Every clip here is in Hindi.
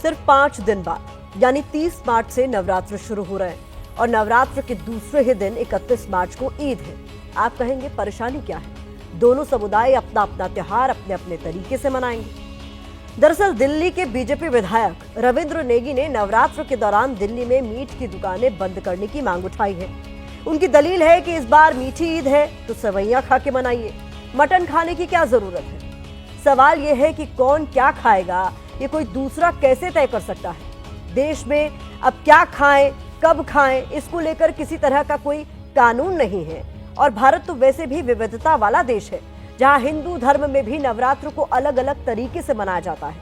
सिर्फ 5 दिन बाद यानी 30 मार्च से नवरात्र शुरू हो रहे हैं और नवरात्र के दूसरे ही दिन 31 मार्च को ईद है। आप कहेंगे परेशानी क्या है? दोनों समुदाय अपना अपना त्योहार अपने अपने तरीके से मनाएंगे। दरअसल दिल्ली के बीजेपी विधायक रविंद्र नेगी ने नवरात्र के दौरान दिल्ली में मीट की दुकानें बंद करने की मांग उठाई है। उनकी दलील है कि इस बार मीठी ईद है तो सेवैयां खा के मनाइए, मटन खाने की क्या जरूरत है। सवाल यह है कि कौन क्या खाएगा ये कोई दूसरा कैसे तय कर सकता है। देश में अब क्या खाएं, कब खाएं, इसको लेकर किसी तरह का कोई कानून नहीं है। और भारत तो वैसे भी विविधता वाला देश है, जहां हिंदू धर्म में भी नवरात्र को अलग अलग तरीके से मनाया जाता है।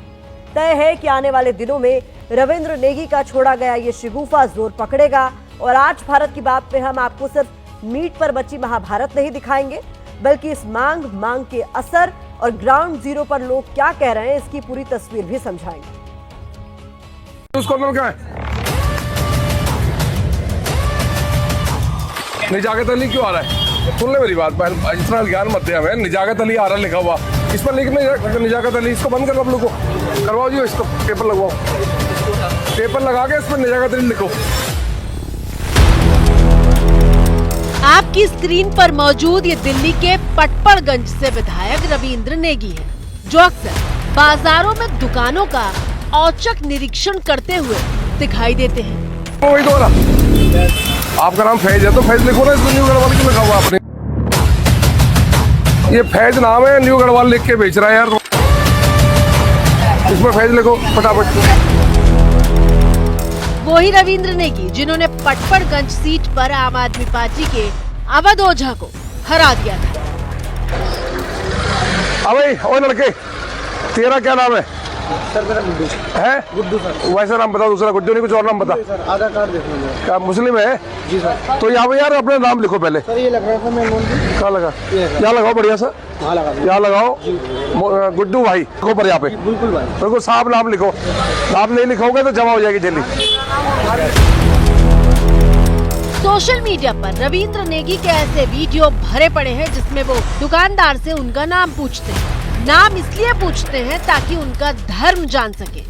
तय है कि आने वाले दिनों में रविंद्र नेगी का छोड़ा गया ये शिगुफा जोर पकड़ेगा। और आज भारत की बात में हम आपको सिर्फ मीट पर बची महाभारत नहीं दिखाएंगे, बल्कि इस मांग के असर और ग्राउंड जीरो पर लोग क्या कह रहे हैं इसकी पूरी तस्वीर भी समझाएंगे। उसको अंदर क्या है? निजाकत अली क्यों आ रहा है? सुन ले मेरी बात, इतना ज्ञान मत दे हमें। निजाकत अली आ रहा लिखा हुआ, इस पर लिखने निजाकत अली, इसको बंद करो। आप लोग को करवाओ जी, इसको पेपर लगवाओ, पेपर लगा के इस पर निजाकत अली लिखो। आपकी स्क्रीन पर मौजूद ये दिल्ली के पटपड़गंज से विधायक रविंद्र नेगी है, जो अक्सर बाजारों में दुकानों का औचक निरीक्षण करते हुए दिखाई देते हैं। वही तो आपका नाम फैज है तो फैज लिखो ना, इसमें न्यू गढ़वाल क्यों लिखा हुआ आपने? ये फैज नाम है, न्यू गढ़वाल लिख के बेच रहा है यार। इसमें फैज लिखो फटाफट। वही रविंद्र नेगी जिन्होंने पटपड़गंज सीट पर आम आदमी पार्टी के अवध ओझा को हरा दिया था। अबे ओ लड़के, तेरा क्या नाम है? सर मेरा गुड्डू है। गुड्डू सर। वैसा नाम बता, दूसरा गुड्डू नहीं, कुछ और नाम बता। आधार कार्ड देख लीजिए। क्या मुस्लिम है? जी सर। तो यहाँ पे यार अपना नाम लिखो पहले। सर ये लग रहा था मैं कहाँ लगा? यहाँ लगाओ बढ़िया सा, हाँ लगा। यहाँ लगाओ गुड्डू भाई लिखो पर यहाँ पे। बिल्कुल भाई, बिल्कुल साफ नाम लिखो। नाम नहीं लिखोगे तो जमा हो जाएगी जल्दी। सोशल मीडिया पर रविंद्र नेगी के ऐसे वीडियो भरे पड़े हैं जिसमें वो दुकानदार से उनका नाम पूछते हैं। नाम इसलिए पूछते हैं ताकि उनका धर्म जान सके।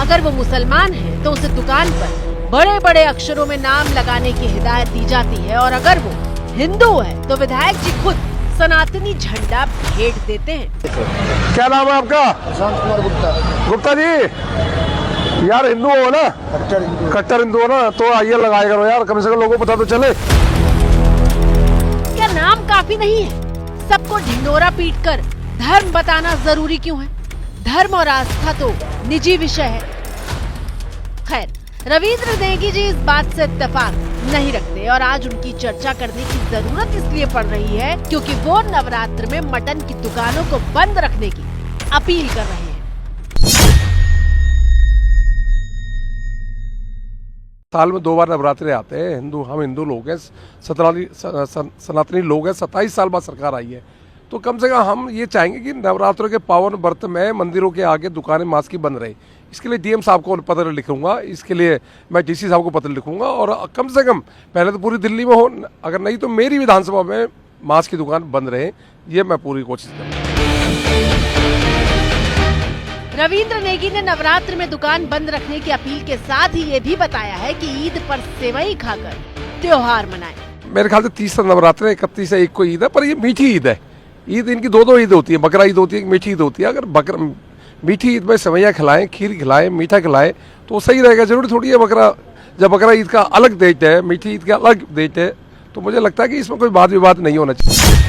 अगर वो मुसलमान है तो उसे दुकान पर बड़े बड़े अक्षरों में नाम लगाने की हिदायत दी जाती है, और अगर वो हिंदू है तो विधायक जी खुद सनातनी झंडा भेंट देते हैं। क्या नाम है आपका? प्रशांत कुमार गुप्ता। गुप्ता जी, यार हिंदू हो ना? कट्टर हिंदू हो ना, तो आइए लगाया करो यार, कम से कम लोगों को पता तो चले। क्या नाम काफी नहीं है? सबको ढिंडोरा पीट कर धर्म बताना जरूरी क्यों है? धर्म और आस्था तो निजी विषय है। खैर, रविंद्र नेगी जी इस बात से इत्तेफाक नहीं रखते और आज उनकी चर्चा करने की जरूरत इसलिए पड़ रही है क्योंकि वो नवरात्र में मटन की दुकानों को बंद रखने की अपील कर रहे हैं। साल में 2 बार नवरात्रे आते हैं। हम हिंदू लोग हैं, सनातनी लोग हैं। 27 साल बाद सरकार आई है, तो कम से कम हम ये चाहेंगे कि नवरात्रों के पावन व्रत में मंदिरों के आगे दुकानें मास्क की बंद रहे। इसके लिए डीएम साहब को पत्र लिखूंगा, इसके लिए मैं डीसी साहब को पत्र लिखूंगा, और कम से कम पहले तो पूरी दिल्ली में हो, अगर नहीं तो मेरी विधानसभा में मास्क की दुकान बंद रहे। ये मैं पूरी कोशिश करूँगा। रविंद्र नेगी ने नवरात्र में दुकान बंद रखने की अपील के साथ ही ये भी बताया है कि ईद पर सेवई खाकर त्योहार मनाएं। मेरे ख्याल से 30 नवरात्र है, 31 से 1 को ईद है, पर ये मीठी ईद है। ईद इनकी 2 ईद होती है, बकरा ईद होती है, मीठी ईद होती है। अगर मीठी ईद में सेवैयाँ खिलाएं, खीर खिलाएं, मीठा खिलाएं तो सही रहेगा। जरूरी थोड़ी है जब बकरा ईद का अलग डेट है, मीठी ईद का अलग डेट है, तो मुझे लगता है कि इसमें कोई वाद विवाद नहीं होना चाहिए।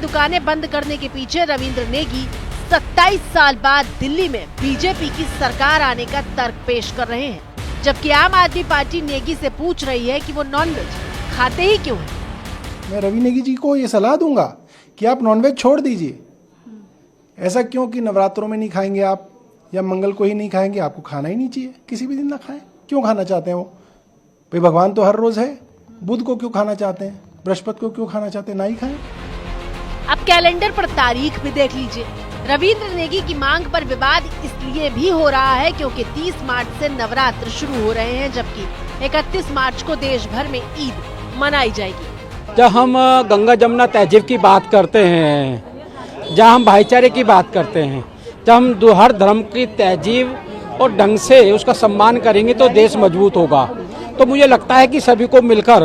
दुकानें बंद करने के पीछे रविंद्र नेगी 27 साल बाद दिल्ली में बीजेपी की सरकार आने का तर्क पेश कर रहे हैं, जबकि आम आदमी पार्टी नेगी से पूछ रही है कि वो नॉनवेज खाते ही क्यों हैं। मैं रवि नेगी जी को ये सलाह दूंगा कि आप नॉनवेज छोड़ दीजिए। ऐसा क्यों कि नवरात्रों में नहीं खाएंगे आप, या मंगल को ही नहीं खाएंगे? आपको खाना ही नहीं चाहिए, किसी भी दिन ना खाएं। क्यों खाना चाहते हैं वो? भाई भगवान तो हर रोज है। बुध को क्यों खाना चाहते हैं? बृहस्पति को क्यों खाना चाहते हैं? ना ही खाएं। अब कैलेंडर पर तारीख भी देख लीजिए। रविंद्र नेगी की मांग पर विवाद इसलिए भी हो रहा है क्योंकि 30 मार्च से नवरात्र शुरू हो रहे हैं, जबकि 31 मार्च को देश भर में ईद मनाई जाएगी। जब हम गंगा जमुना तहजीब की बात करते हैं, जहाँ हम भाईचारे की बात करते हैं, जब हम हर धर्म की तहजीब और ढंग से उसका सम्मान करेंगे तो देश मजबूत होगा। तो मुझे लगता है कि सभी को मिलकर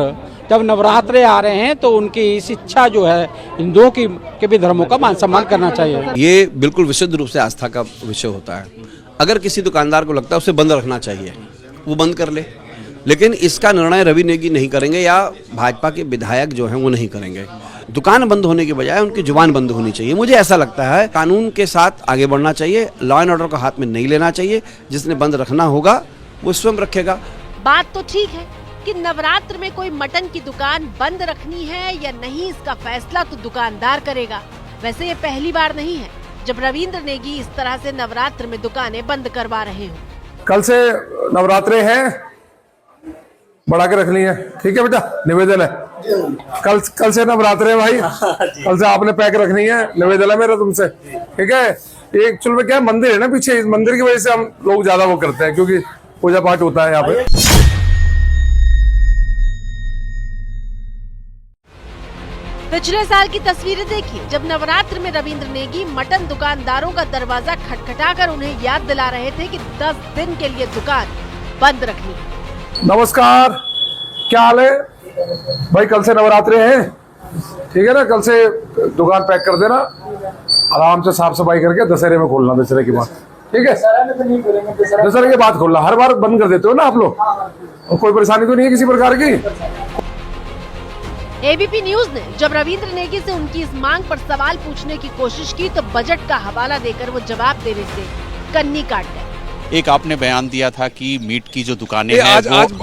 जब नवरात्रे आ रहे हैं तो उनकी इस इच्छा जो है हिंदुओं की के भी धर्मों का मान सम्मान करना चाहिए। ये बिल्कुल विशुद्ध रूप से आस्था का विषय होता है। अगर किसी दुकानदार को लगता है उसे बंद रखना चाहिए, वो बंद कर ले, लेकिन इसका निर्णय रवि नेगी नहीं करेंगे या भाजपा के विधायक जो हैं वो नहीं करेंगे। दुकान बंद होने के बजाय उनकी जुबान बंद होनी चाहिए। मुझे ऐसा लगता है कानून के साथ आगे बढ़ना चाहिए, लॉ एंड ऑर्डर को हाथ में नहीं लेना चाहिए। जिसने बंद रखना होगा वो स्वयं रखेगा। बात तो ठीक है कि नवरात्र में कोई मटन की दुकान बंद रखनी है या नहीं, इसका फैसला तो दुकानदार करेगा। वैसे ये पहली बार नहीं है जब रविंद्र नेगी इस तरह से नवरात्र में दुकानें बंद करवा रहे हो। कल से नवरात्रे हैं, बढ़ा के रखनी है, ठीक है बेटा, निवेदन है। कल से नवरात्रे है भाई, कल से आपने पैक रखनी है, निवेदन है मेरा तुमसे, ठीक है। ये एक्चुअल में क्या है, मंदिर है ना पीछे, इस मंदिर की वजह से हम लोग ज्यादा वो करते हैं क्योंकि पूजा पाठ होता है यहाँ पे। पिछले साल की तस्वीरें देखिए जब नवरात्र में रविंद्र नेगी मटन दुकानदारों का दरवाजा खटखटाकर उन्हें याद दिला रहे थे कि 10 दिन के लिए दुकान बंद रखनी है। नमस्कार, क्या हाल है भाई? कल से नवरात्रे हैं, ठीक है ना। कल से दुकान पैक कर देना, आराम से साफ सफाई करके दशहरे में खोलना, दशहरे की बात, ठीक है। दशहरे के बाद खोलना, हर बार बंद कर देते हो ना आप लोग, और कोई परेशानी तो नहीं है किसी प्रकार की? एबीपी न्यूज ने जब रविंद्र नेगी से उनकी इस मांग पर सवाल पूछने की कोशिश की तो बजट का हवाला देकर वो जवाब देने से कन्नी काट गए। एक आपने बयान दिया था कि मीट की जो दुकानें हैं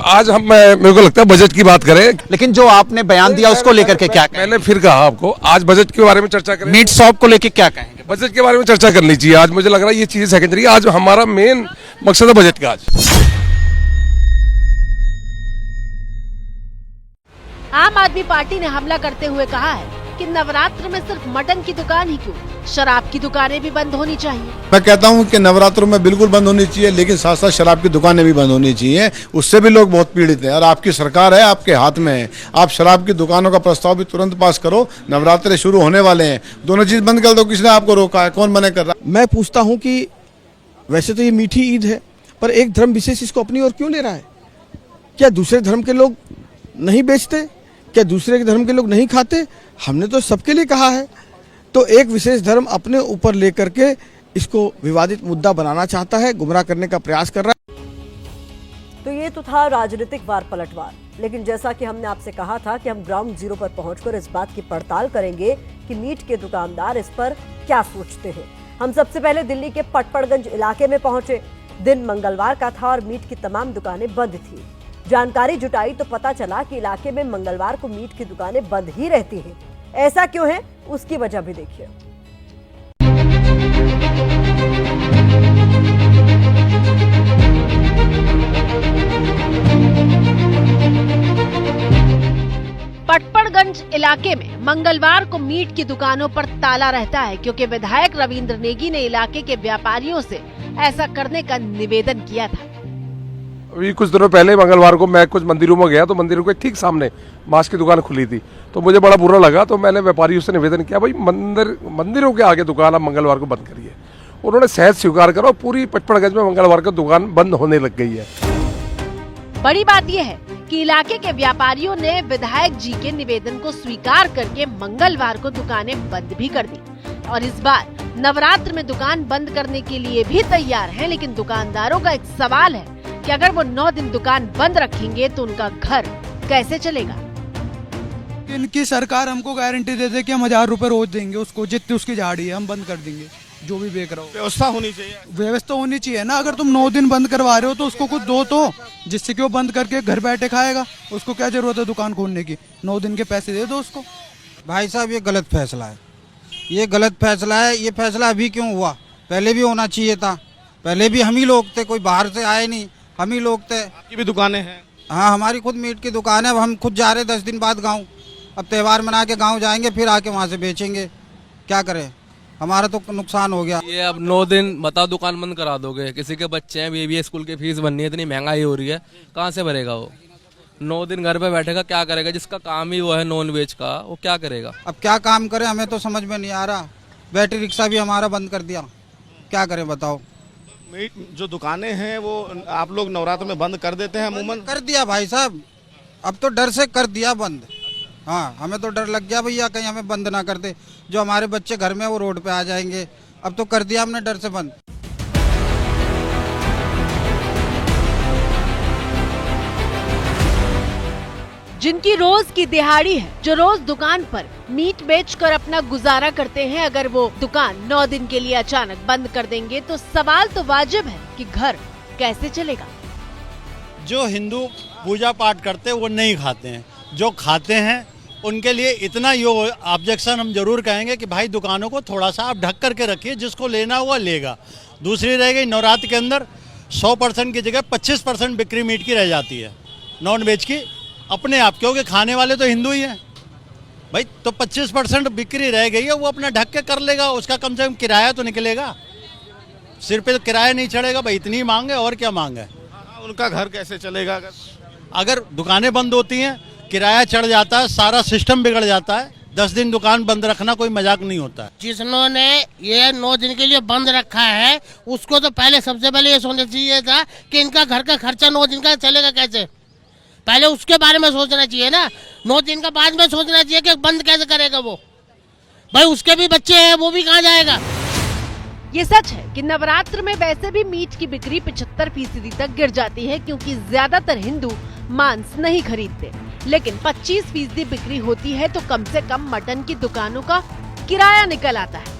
आज हम मेरे को लगता है बजट की बात करें, लेकिन जो आपने बयान दिया उसको लेकर के क्या कहें? मैंने फिर कहा आपको आज बजट के बारे में चर्चा करें। मीट शॉप को लेकर क्या कहेंगे? बजट के बारे में चर्चा करनी चाहिए आज। मुझे लग रहा है ये चीजें सेकेंडरी है, आज हमारा मेन मकसद है बजट का। आज आम आदमी पार्टी ने हमला करते हुए कहा है कि नवरात्र में सिर्फ मटन की दुकान ही क्यों, शराब की दुकानें भी बंद होनी चाहिए। मैं कहता हूं कि नवरात्रों में बिल्कुल बंद होनी चाहिए, लेकिन साथ साथ शराब की दुकानें भी बंद होनी चाहिए। उससे भी लोग बहुत पीड़ित हैं और आपकी सरकार है, आपके हाथ में है। आप शराब की दुकानों का प्रस्ताव भी तुरंत पास करो। नवरात्रे शुरू होने वाले हैं, दोनों चीज बंद कर दो। किसने आपको रोका है? कौन मना कर रहा? मैं पूछता हूं कि वैसे तो ये मीठी ईद है, पर एक धर्म विशेष इसको अपनी ओर क्यों ले रहा है? क्या दूसरे धर्म के लोग नहीं बेचते? क्या दूसरे के धर्म के लोग नहीं खाते? हमने तो सबके लिए कहा है। तो एक विशेष धर्म अपने ऊपर लेकर के इसको विवादित मुद्दा बनाना चाहता है, गुमराह करने का प्रयास कर रहा है। तो ये तो था राजनीतिक वार पलटवार, लेकिन जैसा कि हमने आपसे कहा था कि हम ग्राउंड जीरो पर पहुंचकर इस बात की पड़ताल करेंगे कि मीट के दुकानदार इस पर क्या सोचते हैं। हम सबसे पहले दिल्ली के पटपड़गंज इलाके में पहुंचे। दिन मंगलवार का था और मीट की तमाम दुकानें बंद थी। जानकारी जुटाई तो पता चला कि इलाके में मंगलवार को मीट की दुकानें बंद ही रहती हैं। ऐसा क्यों है, उसकी वजह भी देखिए। पटपड़गंज इलाके में मंगलवार को मीट की दुकानों पर ताला रहता है क्योंकि विधायक रविंद्र नेगी ने इलाके के व्यापारियों से ऐसा करने का निवेदन किया था। अभी कुछ दिनों पहले मंगलवार को मैं कुछ मंदिरों में गया तो मंदिरों के ठीक सामने मांस की दुकान खुली थी, तो मुझे बड़ा बुरा लगा। तो मैंने व्यापारियों से निवेदन किया, भाई मंदिरों के आगे दुकान आप मंगलवार को बंद करिए। उन्होंने सहज स्वीकार करा, पूरी पटपड़गंज में मंगलवार को दुकान बंद होने लग गई है। बड़ी बात यह है कि इलाके के व्यापारियों ने विधायक जी के निवेदन को स्वीकार करके मंगलवार को दुकानें बंद भी कर दी और इस बार नवरात्र में दुकान बंद करने के लिए भी तैयार हैं। लेकिन दुकानदारों का एक सवाल है कि अगर वो 9 दिन दुकान बंद रखेंगे तो उनका घर कैसे चलेगा। इनकी सरकार हमको गारंटी दे दे कि हम 1000 रुपए रोज देंगे उसको, जितनी उसकी झाड़ी है हम बंद कर देंगे, जो भी बेच रहा हो। व्यवस्था होनी चाहिए, व्यवस्था होनी चाहिए ना। अगर तुम 9 दिन बंद करवा रहे हो तो उसको कुछ दो तो, जिससे कि वो बंद करके घर बैठे खाएगा। उसको क्या जरूरत है दुकान खोलने की? 9 दिन के पैसे दे दो उसको। भाई साहब ये गलत फैसला है, ये गलत फैसला है। ये फैसला अभी क्यों हुआ? पहले भी होना चाहिए था। पहले भी हम ही लोग थे, कोई बाहर से आए नहीं, हम ही लोग थे। आपकी भी दुकानें हैं? हाँ, हमारी खुद मीट की दुकान है। अब हम खुद जा रहे 10 दिन बाद गाँव। अब त्यौहार मना के गाँव जाएंगे, फिर आके वहाँ से बेचेंगे। क्या करें, हमारा तो नुकसान हो गया। ये अब 9 दिन बताओ दुकान बंद करा दोगे? किसी के बच्चे हैं, बेबी स्कूल की फीस भरनी है, इतनी महंगाई हो रही है, कहाँ से भरेगा वो? 9 दिन घर पे बैठेगा, क्या करेगा? जिसका काम ही वो है नॉन वेज का, वो क्या करेगा? अब क्या काम करे, हमें तो समझ में नहीं आ रहा। बैटरी रिक्शा भी हमारा बंद कर दिया, क्या करें बताओ। जो दुकानें हैं वो आप लोग नवरात्र में बंद कर देते हैं अमूमन? कर दिया भाई साहब, अब तो डर से कर दिया बंद। हाँ, हमें तो डर लग गया भैया कहीं हमें बंद ना कर दे, जो हमारे बच्चे घर में वो रोड पे आ जाएंगे। अब तो कर दिया हमने डर से बंद। जिनकी रोज की दिहाड़ी है, जो रोज दुकान पर मीट बेचकर अपना गुजारा करते हैं, अगर वो दुकान 9 दिन के लिए अचानक बंद कर देंगे तो सवाल तो वाजिब है कि घर कैसे चलेगा। जो हिंदू पूजा पाठ करते हैं वो नहीं खाते हैं, जो खाते हैं उनके लिए इतना ऑब्जेक्शन हम जरूर कहेंगे कि भाई दुकानों को थोड़ा सा आप ढक करके रखिए, जिसको लेना हुआ लेगा। दूसरी रह गई, नवरात्र के अंदर 100% की जगह 25% बिक्री मीट की रह जाती है, नॉन वेज की अपने आप, क्योंकि खाने वाले तो हिंदू ही हैं भाई। तो 25% बिक्री रह गई है, वो अपना ढक के कर लेगा, उसका कम से कम किराया तो निकलेगा, सिर पे तो किराया नहीं चढ़ेगा भाई, इतनी मांग है और क्या मांग है। उनका घर कैसे चलेगा? अगर दुकानें बंद होती हैं, किराया चढ़ जाता है, सारा सिस्टम बिगड़ जाता है। 10 दिन दुकान बंद रखना कोई मजाक नहीं होता है। जिन्होंने ये 9 दिन के लिए बंद रखा है उसको तो पहले सबसे पहले ये सोचना चाहिए था कि इनका घर का खर्चा 9 दिन का चलेगा कैसे, पहले उसके बारे में सोचना चाहिए ना। 9 दिन का बाद में सोचना चाहिए कि बंद कैसे करेगा वो, भाई उसके भी बच्चे हैं, वो भी कहाँ जाएगा। ये सच है कि नवरात्र में वैसे भी मीट की बिक्री 75% तक गिर जाती है, क्योंकि ज्यादातर हिंदू मांस नहीं खरीदते। लेकिन 25% बिक्री होती है तो कम से कम मटन की दुकानों का किराया निकल आता है।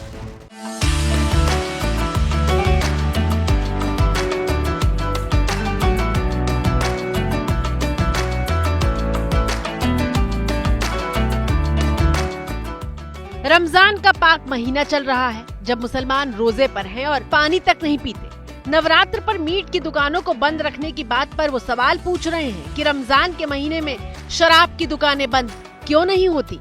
रमजान का पाक महीना चल रहा है, जब मुसलमान रोजे पर हैं और पानी तक नहीं पीते। नवरात्र पर मीट की दुकानों को बंद रखने की बात पर वो सवाल पूछ रहे हैं कि रमजान के महीने में शराब की दुकानें बंद क्यों नहीं होती।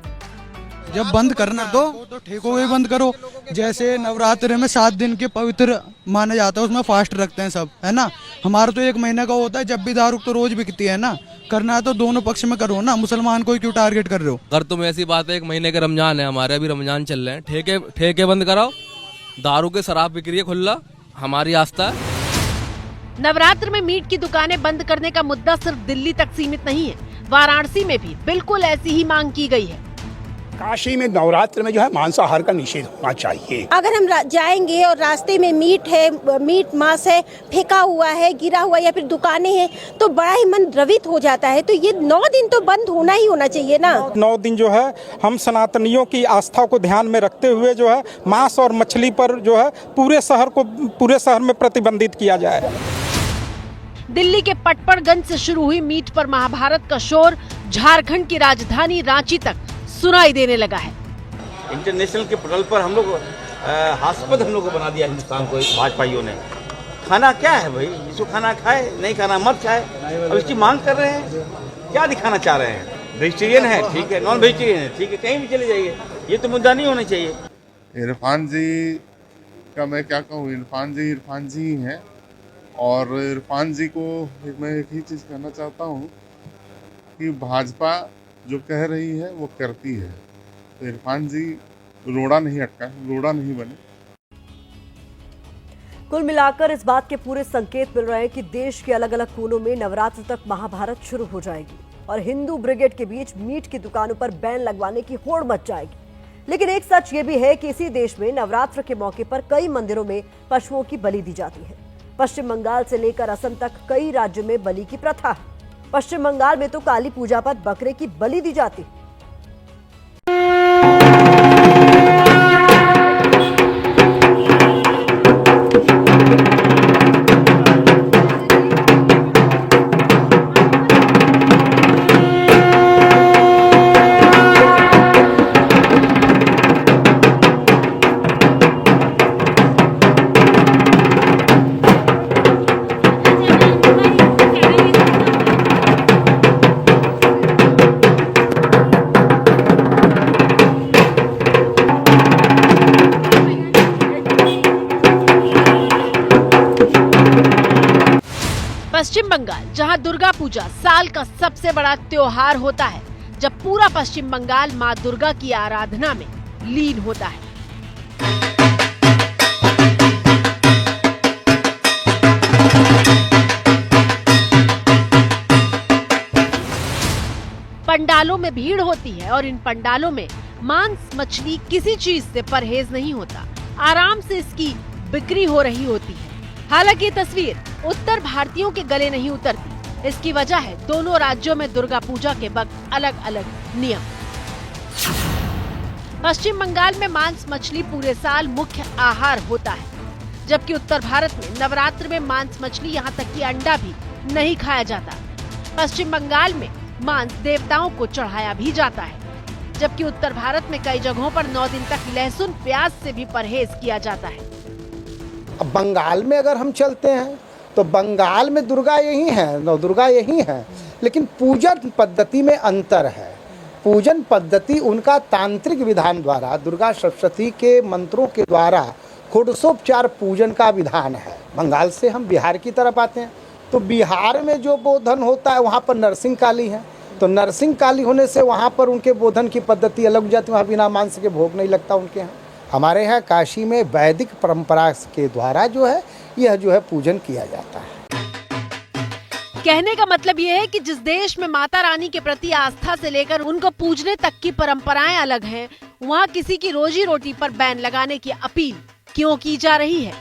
जब बंद करना तो ठेकों को बंद करो। जैसे नवरात्र में 7 दिन के पवित्र माना जाता है, उसमें फास्ट रखते हैं सब, है ना। हमारा तो 1 महीने का होता है, जब भी दारू तो रोज बिकती है ना। करना है तो दोनों पक्ष में करो ना, मुसलमान को क्यों टारगेट कर रहे हो। अगर तुम ऐसी बात है, 1 महीने का रमजान है, हमारे अभी रमजान चल रहे हैं, ठेके बंद कराओ, दारू के शराब बिक्री है खुला, हमारी आस्था है। नवरात्र में मीट की दुकानें बंद करने का मुद्दा सिर्फ दिल्ली तक सीमित नहीं है, वाराणसी में भी बिल्कुल ऐसी ही मांग की गई है। काशी में नवरात्र में जो है मांसाहार का निषेध होना चाहिए। अगर हम जाएंगे और रास्ते में मीट मांस है फेंका हुआ है, गिरा हुआ, या फिर दुकानें हैं, तो बड़ा ही मन द्रवित हो जाता है। तो ये 9 दिन तो बंद होना ही होना चाहिए ना। 9 दिन जो है हम सनातनियों की आस्था को ध्यान में रखते हुए जो है मांस और मछली पर जो है पूरे शहर में प्रतिबंधित किया जाए। दिल्ली के पटपड़गंज से शुरू हुई मीट पर महाभारत का शोर झारखंड की राजधानी रांची तक सुनाई देने लगा है। इंटरनेशनल के पटल पर हम लोग हास्यास्पद हम लोग को बना दिया हिंदुस्तान को भाजपाइयों ने। खाना क्या है भाई, जिसको खाना खाए, नहीं खाना मत खाए। अब इसकी मांग कर रहे हैं, क्या दिखाना चाह रहे हैं। वेजिटेरियन है ठीक है, नॉन वेजिटेरियन है ठीक है, कहीं भी चले जाइए, ये तो मुद्दा नहीं होना चाहिए। इरफान जी का मैं क्या कहूँ, इरफान जी ही हैं। और इरफान जी को मैं एक ही चीज़ कहना चाहता हूँ कि भाजपा जो कह रही है वो करती है। तो इरफान जी रोड़ा नहीं अटका, रोड़ा नहीं बने। कुल मिलाकर इस बात के पूरे संकेत मिल रहे हैं कि देश के अलग अलग कोनों में नवरात्र तक महाभारत शुरू हो जाएगी और हिंदू ब्रिगेड के बीच मीट की दुकानों पर बैन लगवाने की होड़ मच जाएगी। लेकिन एक सच ये भी है कि इसी देश में नवरात्र के मौके पर कई मंदिरों में पशुओं की बलि दी जाती है। पश्चिम बंगाल से लेकर असम तक कई राज्यों में बलि की प्रथा है। पश्चिम बंगाल में तो काली पूजा पर बकरे की बलि दी जाती है। पश्चिम बंगाल, जहां दुर्गा पूजा साल का सबसे बड़ा त्योहार होता है, जब पूरा पश्चिम बंगाल मां दुर्गा की आराधना में लीन होता है। भीड़ होती है और इन पंडालों में मांस मछली किसी चीज से परहेज नहीं होता। आराम से इसकी बिक्री हो रही होती है। हालांकि ये तस्वीर उत्तर भारतीयों के गले नहीं उतरती। इसकी वजह है दोनों राज्यों में दुर्गा पूजा के वक्त अलग अलग नियम। पश्चिम बंगाल में मांस मछली पूरे साल मुख्य आहार होता है, जबकि उत्तर भारत में नवरात्र में मांस मछली यहाँ तक कि अंडा भी नहीं खाया जाता। पश्चिम बंगाल में मांस देवताओं को चढ़ाया भी जाता है, जबकि उत्तर भारत में कई जगहों पर 9 दिन तक लहसुन प्याज से भी परहेज किया जाता है। अब बंगाल में अगर हम चलते हैं तो बंगाल में दुर्गा यही है, नवदुर्गा यही है, लेकिन पूजन पद्धति में अंतर है। पूजन पद्धति उनका तांत्रिक विधान द्वारा, दुर्गा सप्तशती के मंत्रों के द्वारा षोडशोपचार पूजन का विधान है। बंगाल से हम बिहार की तरफ आते हैं तो बिहार में जो बोधन होता है वहाँ पर नरसिंह काली है, तो नरसिंह काली होने से वहाँ पर उनके बोधन की पद्धति अलग हो जाती है, वहाँ बिना मांस के भोग नहीं लगता उनके यहाँ। हमारे यहाँ काशी में वैदिक परंपरा के द्वारा जो है यह जो है पूजन किया जाता है। कहने का मतलब ये है कि जिस देश में माता रानी के प्रति आस्था से लेकर उनको पूजने तक की परंपराएं अलग हैं, वहाँ किसी की रोजी रोटी पर बैन लगाने की अपील क्यों की जा रही है?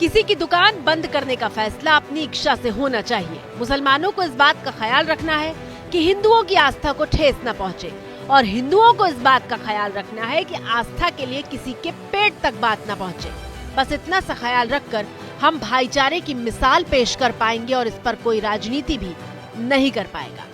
किसी की दुकान बंद करने का फैसला अपनी इच्छा से होना चाहिए। मुसलमानों को इस बात का ख्याल रखना है कि हिंदुओं की आस्था को ठेस न पहुंचे, और हिंदुओं को इस बात का ख्याल रखना है कि आस्था के लिए किसी के पेट तक बात न पहुंचे। बस इतना सा ख्याल रखकर हम भाईचारे की मिसाल पेश कर पाएंगे और इस पर कोई राजनीति भी नहीं कर पाएगा।